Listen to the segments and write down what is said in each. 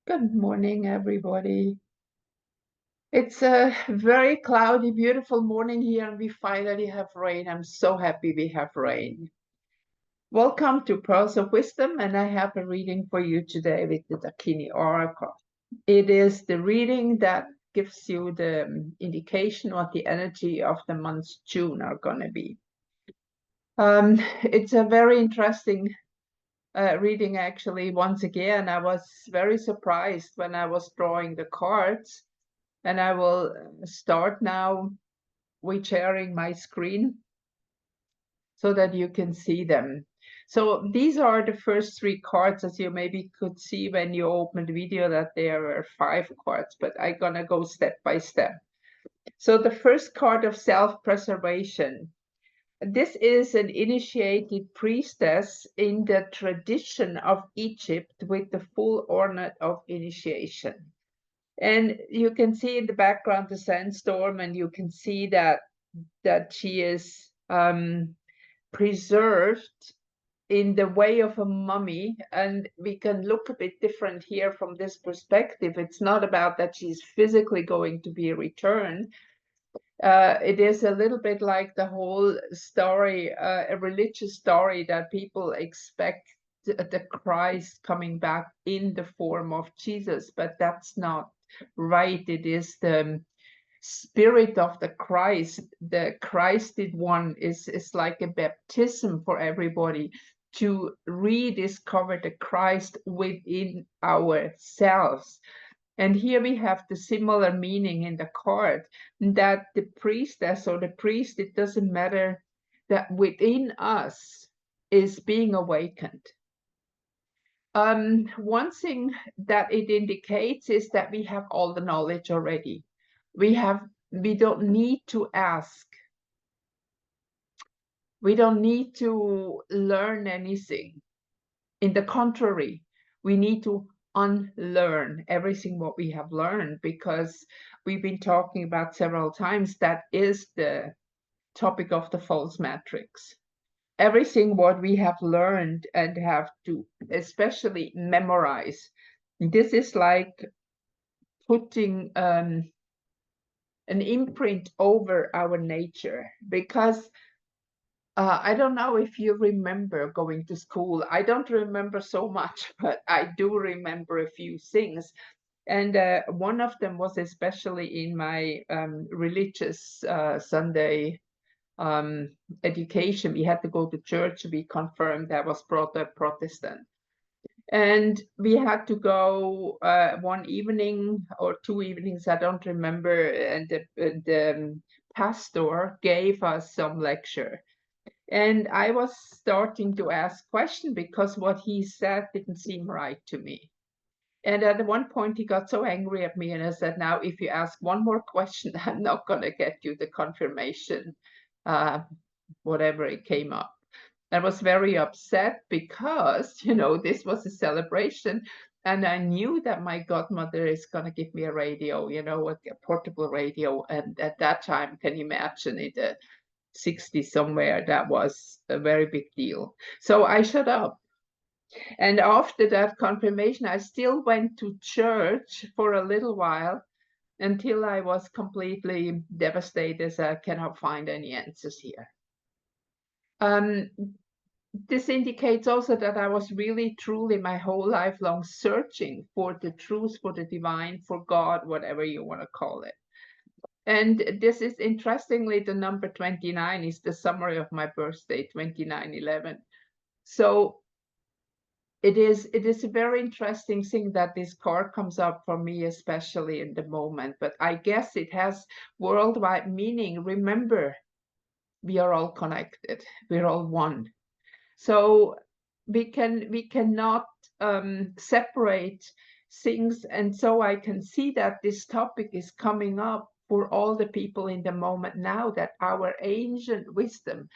Good morning, everybody. It's a very cloudy, beautiful morning here, and we finally have rain. I'm so happy we have rain. Welcome to Pearls of Wisdom, and I have a reading for you today with the Dakini Oracle. It is the reading that gives you the indication what the energy of the months June are going to be. It's a very interesting reading, actually. Once again, I was very surprised when I was drawing the cards. And I will start now with sharing my screen so that you can see them. So these are the first three cards, as you maybe could see when you opened the video, that there are 5 cards, but I'm gonna go step by step. So the first card of self-preservation. This is an initiated priestess in the tradition of Egypt with the full ornament of initiation. And you can see in the background the sandstorm, and you can see that she is preserved in the way of a mummy. And we can look a bit different here from this perspective. It's not about that she's physically going to be returned. It is a little bit like the whole story, a religious story that people expect the Christ coming back in the form of Jesus, but that's not right. It is the spirit of the Christ. The Christed one is like a baptism for everybody to rediscover the Christ within ourselves. And here we have the similar meaning in the card, that the priestess or the priest, it doesn't matter, that within us is being awakened. One thing that it indicates is that we have all the knowledge already. We don't need to ask. We don't need to learn anything. In the contrary, we need to unlearn everything what we have learned, because we've been talking about several times that is the topic of the false matrix. Everything what we have learned and have to especially memorize, this is like putting an imprint over our nature. Because I don't know if you remember going to school. I don't remember so much, but I do remember a few things. And one of them was especially in my religious Sunday education. We had to go to church to be confirmed. I was brought up Protestant. And we had to go one evening or 2 evenings, I don't remember, and the pastor gave us some lecture. And I was starting to ask questions because what he said didn't seem right to me. And at one point, he got so angry at me, and I said, now, if you ask one more question, I'm not going to get you the confirmation, whatever it came up. I was very upset because, this was a celebration. And I knew that my godmother is going to give me a radio, a portable radio. And at that time, can you imagine, in the 60s somewhere, that was a very big deal. So I shut up. And after that confirmation, I still went to church for a little while until I was completely devastated, as I cannot find any answers here. This indicates also that I was really, truly my whole life long searching for the truth, for the divine, for God, whatever you want to call it. And this is, interestingly, the number 29 is the summary of my birthday, 29/11. So it is a very interesting thing that this card comes up for me, especially in the moment. But I guess it has worldwide meaning. Remember, we are all connected. We're all one. So we cannot separate things. And so I can see that this topic is coming up for all the people in the moment now, that our ancient wisdom,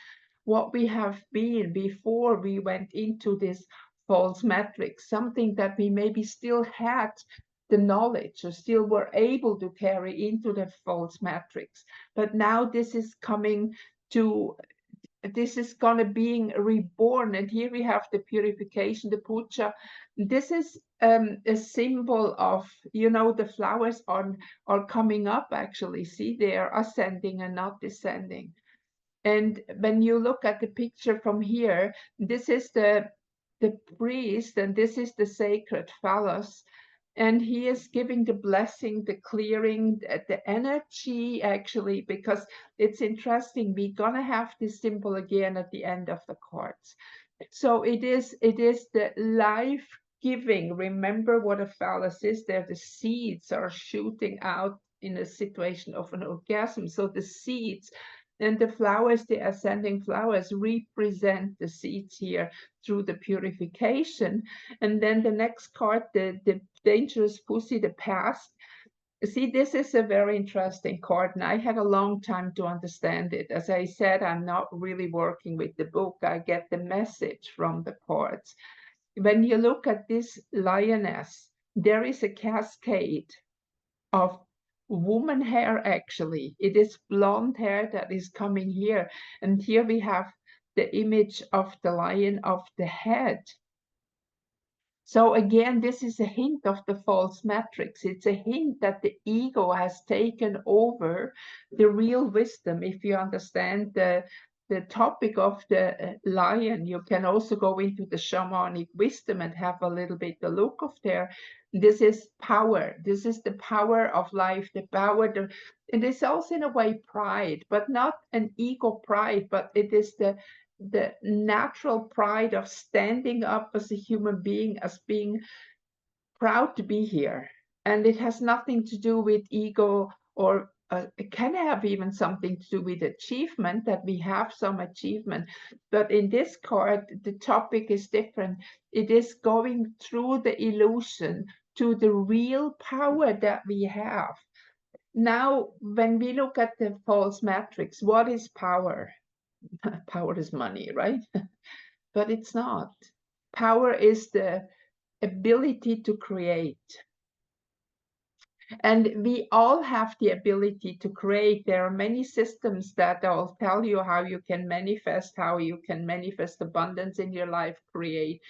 what we have been before we went into this false matrix, something that we maybe still had the knowledge or still were able to carry into the false matrix. But now this is coming to this is gonna being reborn. And here we have the purification, the puja. This is a symbol of, you know, the flowers are coming up actually. See, they are ascending and not descending. And when you look at the picture from here, this is the priest, and this is the sacred phallus. And he is giving the blessing, the clearing, the energy actually, because it's interesting. We're gonna have this symbol again at the end of the cards. So it is the life giving. Remember what a phallus is there. The seeds are shooting out in a situation of an orgasm. So the seeds and the flowers, the ascending flowers, represent the seeds here through the purification. And then the next card, the dangerous pussy, the past. See, this is a very interesting card, and I had a long time to understand it. As I said, I'm not really working with the book. I get the message from the cards. When you look at this lioness, there is a cascade of woman hair actually. It is blonde hair that is coming here. And here we have the image of the lion of the head. So again, this is a hint of the false matrix. It's a hint that the ego has taken over the real wisdom. If you understand the topic of the lion, you can also go into the shamanic wisdom and have a little bit the look of there. This is power. This is the power of life, the power. It is also in a way pride, but not an ego pride, but it is the natural pride of standing up as a human being, as being proud to be here. And it has nothing to do with ego, or it can have even something to do with achievement, that we have some achievement. But in this card, the topic is different. It is going through the illusion to the real power that we have. Now, when we look at the false matrix, what is power? Power is money, right? But it's not. Power is the ability to create. And we all have the ability to create. There are many systems that will tell you how you can manifest abundance in your life, create.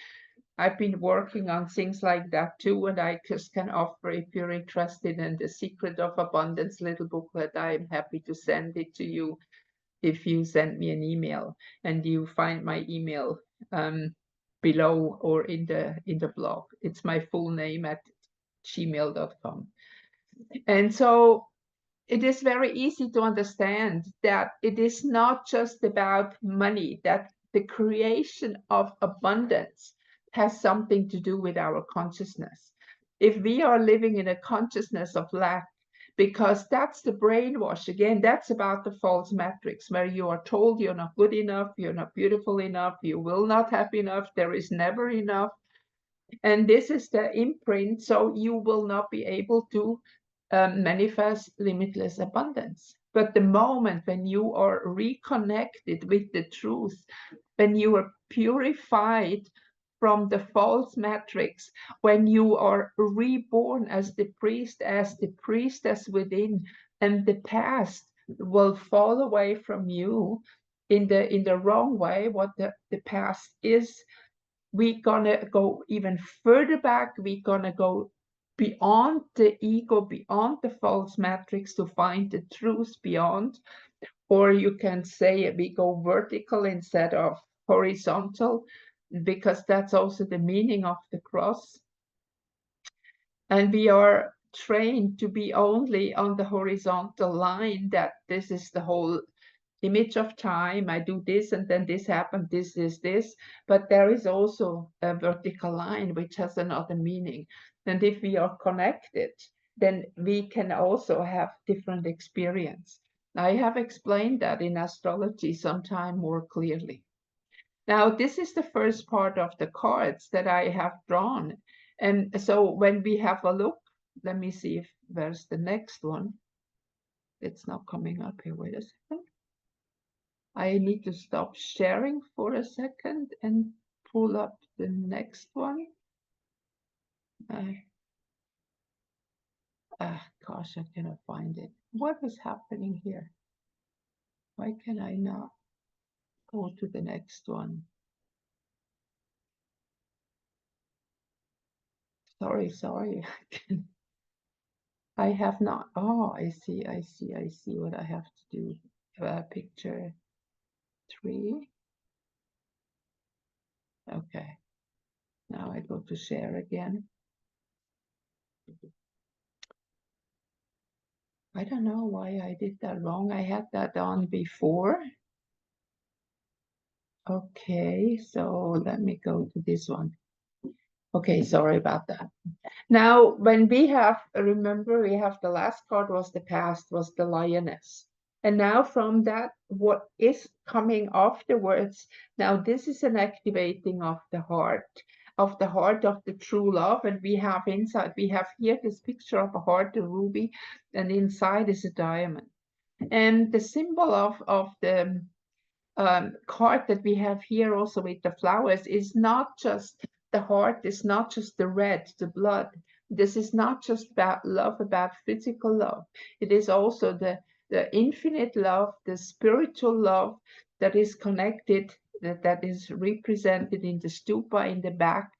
I've been working on things like that too, and I just can offer, if you're interested in the Secret of Abundance little booklet, I'm happy to send it to you if you send me an email, and you find my email below or in the blog. It's my full name at gmail.com. And so it is very easy to understand that it is not just about money, that the creation of abundance has something to do with our consciousness. If we are living in a consciousness of lack, because that's the brainwash. Again, that's about the false matrix, where you are told you're not good enough, you're not beautiful enough, you will not have enough, there is never enough. And this is the imprint, so you will not be able to manifest limitless abundance. But the moment when you are reconnected with the truth, when you are purified from the false matrix, when you are reborn as the priestess within, and the past will fall away from you in the wrong way, what the past is. We're gonna go even further back. We're gonna go beyond the ego, beyond the false matrix, to find the truth beyond. Or you can say we go vertical instead of horizontal, because that's also the meaning of the cross. And we are trained to be only on the horizontal line, that this is the whole image of time. I do this and then this happened, this is this. But there is also a vertical line which has another meaning. And if we are connected, then we can also have different experience. I have explained that in astrology sometime more clearly. Now, this is the first part of the cards that I have drawn. And so when we have a look, let me see if there's the next one. It's not coming up here. Wait a second. I need to stop sharing for a second and pull up the next one. Gosh, I cannot find it. What is happening here? Why can I not? go to the next one. Sorry. I have not. Oh, I see what I have to do. Picture 3. Okay. Now I go to share again. I don't know why I did that wrong. I had that on before. Okay, so let me go to this one. Okay, sorry about that. Now, when we have, remember, we have the last card was the past, was the lioness. And now from that, what is coming afterwards, now this is an activating of the heart of the true love. And we have inside, we have here this picture of a heart, a ruby, and inside is a diamond. And the symbol of the card that we have here also with the flowers is not just the heart, is not just the red, the blood. This is not just about love, about physical love. It is also the infinite love, the spiritual love that is connected, that is represented in the stupa in the back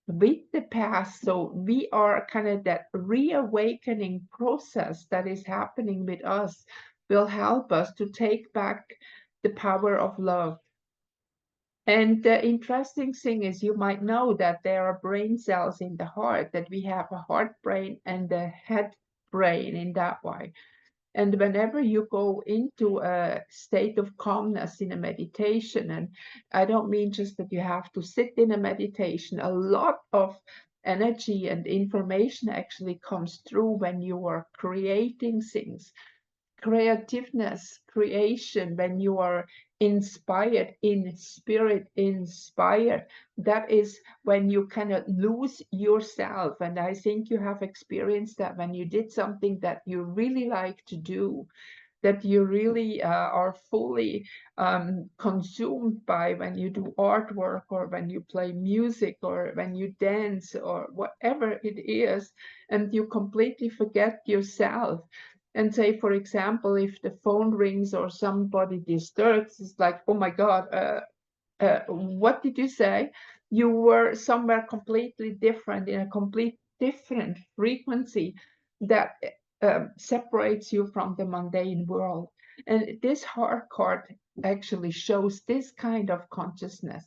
with the past. So we are kind of that reawakening process that is happening with us will help us to take back the power of love. And the interesting thing is, you might know that there are brain cells in the heart, that we have a heart brain and a head brain in that way. And whenever you go into a state of calmness in a meditation, and I don't mean just that you have to sit in a meditation, a lot of energy and information actually comes through when you are creating things. Creativeness, creation, when you are inspired, in spirit inspired, that is when you cannot lose yourself. And I think you have experienced that when you did something that you really like to do, that you really are fully consumed by, when you do artwork or when you play music or when you dance or whatever it is, and you completely forget yourself. And say, for example, if the phone rings or somebody disturbs, it's like, oh my God, what did you say? You were somewhere completely different, in a complete different frequency that separates you from the mundane world. And this heart card actually shows this kind of consciousness.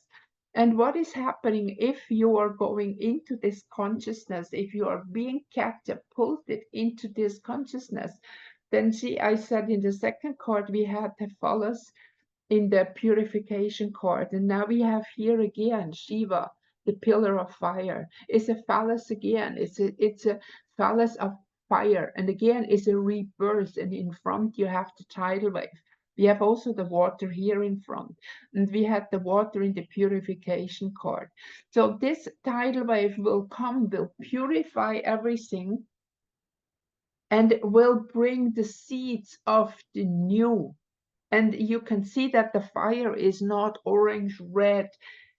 And what is happening if you are going into this consciousness, if you are being catapulted into this consciousness, then see, I said in the second card we had the phallus in the purification card, and now we have here again Shiva, the pillar of fire. It's a phallus again. It's a phallus of fire, and again it's a rebirth. And in front you have the tidal wave. We have also the water here in front, and we had the water in the purification card. So this tidal wave will come, will purify everything, and will bring the seeds of the new. And you can see that the fire is not orange, red,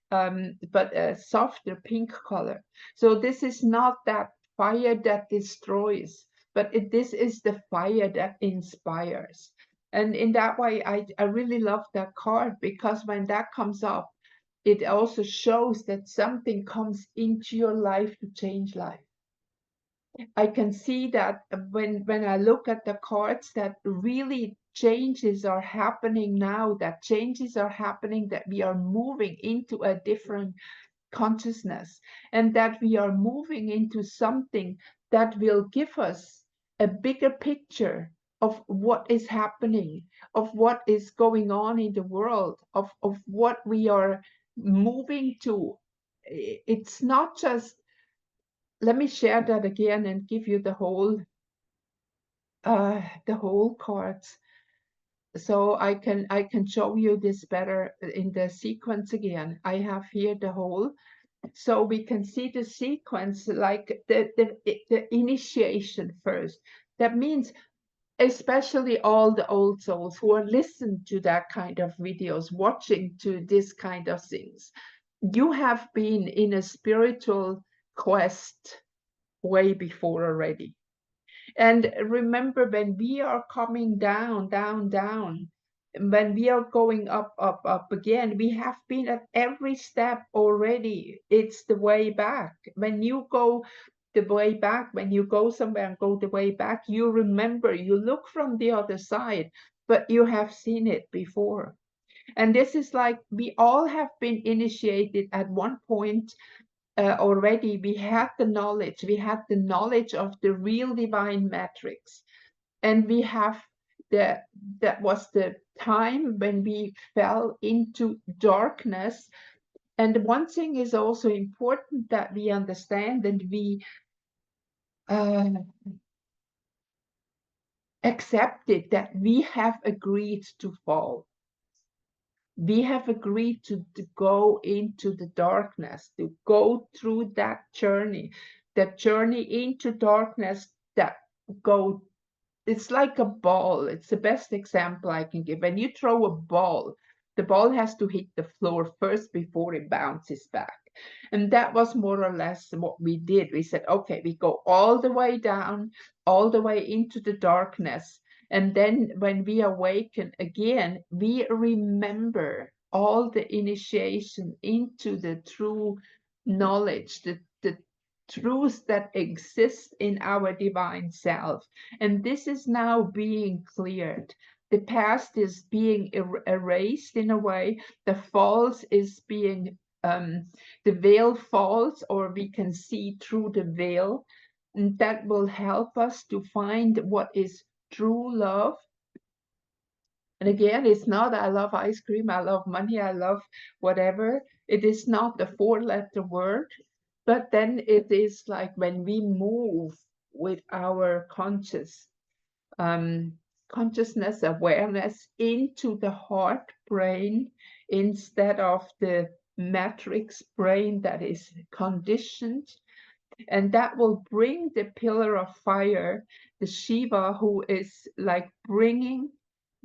but a softer pink color. So this is not that fire that destroys, but this is the fire that inspires. And in that way, I really love that card, because when that comes up, it also shows that something comes into your life to change life. I can see that when I look at the cards, that really changes are happening now, that changes are happening, that we are moving into a different consciousness, and that we are moving into something that will give us a bigger picture of what is happening, of what is going on in the world, of what we are moving to. It's not just, let me share that again and give you the whole cards, so I can show you this better in the sequence again. I have here the whole, so we can see the sequence, like the initiation first. That means especially all the old souls who are listening to that kind of videos, watching to this kind of things, you have been in a spiritual quest way before already. And remember, when we are coming down, down, down, when we are going up, up, up again, we have been at every step already. It's the way back. When you go the way back, when you go somewhere and go the way back, you remember, you look from the other side, but you have seen it before. And this is like we all have been initiated at one point already. We had the knowledge of the real divine matrix, and we have that was the time when we fell into darkness. And one thing is also important that we understand, and we accepted that we have agreed to fall. We have agreed to go into the darkness, to go through that journey into darkness, that go. It's like a ball. It's the best example I can give. When you throw a ball, the ball has to hit the floor first before it bounces back. And that was more or less what we did. We said, okay, we go all the way down, all the way into the darkness. And then when we awaken again, we remember all the initiation into the true knowledge, the truth that exists in our divine self. And this is now being cleared. The past is being erased in a way. The false is being, the veil falls, or we can see through the veil. And that will help us to find what is true love. And again, it's not I love ice cream, I love money, I love whatever. It is not the four-letter word. But then it is like when we move with our consciousness, awareness into the heart brain instead of the matrix brain that is conditioned. And that will bring the pillar of fire, the Shiva, who is like bringing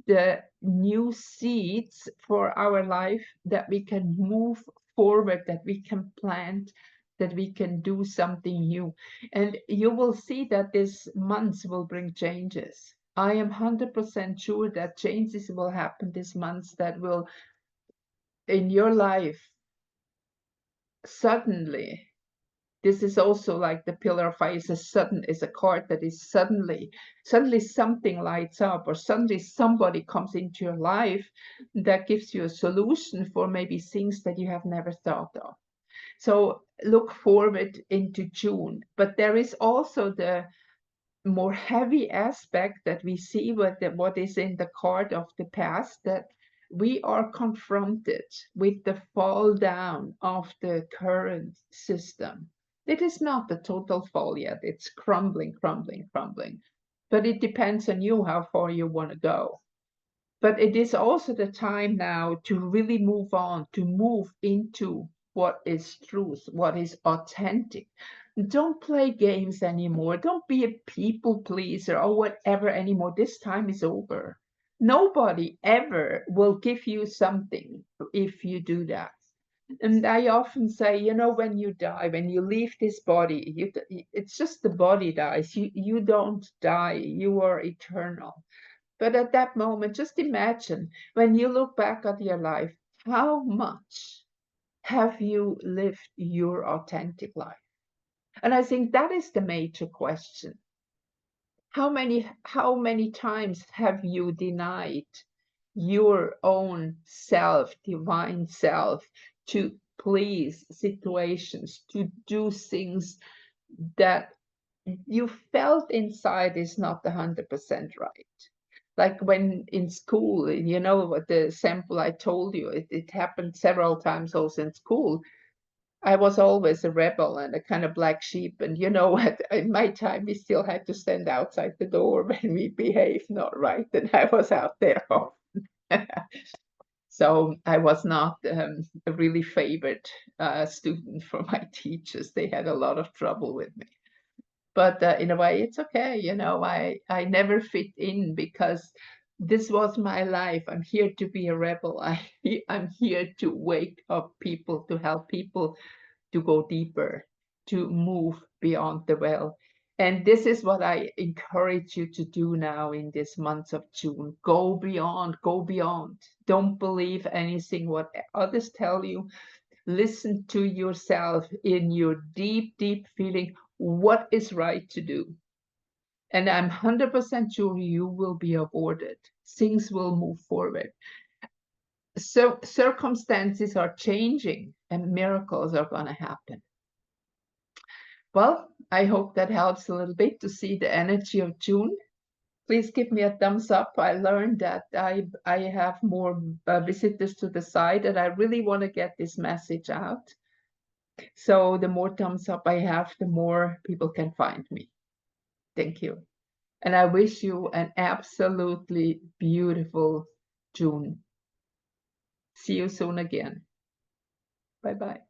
the new seeds for our life, that we can move forward, that we can plant, that we can do something new. And you will see that this month will bring changes. I am 100% sure that changes will happen this month that will, in your life, suddenly. This is also like the pillar of fire is a card that is suddenly something lights up, or suddenly somebody comes into your life that gives you a solution for maybe things that you have never thought of. So look forward into June. But there is also the more heavy aspect that we see with what is in the card of the past, that we are confronted with the fall down of the current system. It is not the total fall yet. It's crumbling, crumbling, crumbling. But it depends on you how far you want to go. But it is also the time now to really move on, to move into what is truth, what is authentic. Don't play games anymore. Don't be a people pleaser or whatever anymore. This time is over. Nobody ever will give you something if you do that. And I often say, you know, when you die, when you leave this body, it's just the body dies. You don't die. You are eternal. But at that moment, just imagine when you look back at your life, how much have you lived your authentic life? And I think that is the major question. How many times have you denied your own self, divine self, to please situations, to do things that you felt inside is not 100% right? Like when in school, you know, what the sample I told you, it happened several times also in school. I was always a rebel and a kind of black sheep. And you know what, in my time, we still had to stand outside the door when we behaved not right. And I was out there often. So I was not a really favored student for my teachers. They had a lot of trouble with me. But in a way, it's okay. You know, I never fit in because this was my life. I'm here to be a rebel. I'm here to wake up people, to help people to go deeper, to move beyond the veil. And this is what I encourage you to do now in this month of June. Go beyond, go beyond. Don't believe anything what others tell you. Listen to yourself in your deep, deep feeling what is right to do. And I'm 100% sure you will be awarded. Things will move forward. So circumstances are changing and miracles are going to happen. Well, I hope that helps a little bit to see the energy of June. Please give me a thumbs up. I learned that I have more visitors to the site and I really want to get this message out. So the more thumbs up I have, the more people can find me. Thank you. And I wish you an absolutely beautiful June. See you soon again. Bye-bye.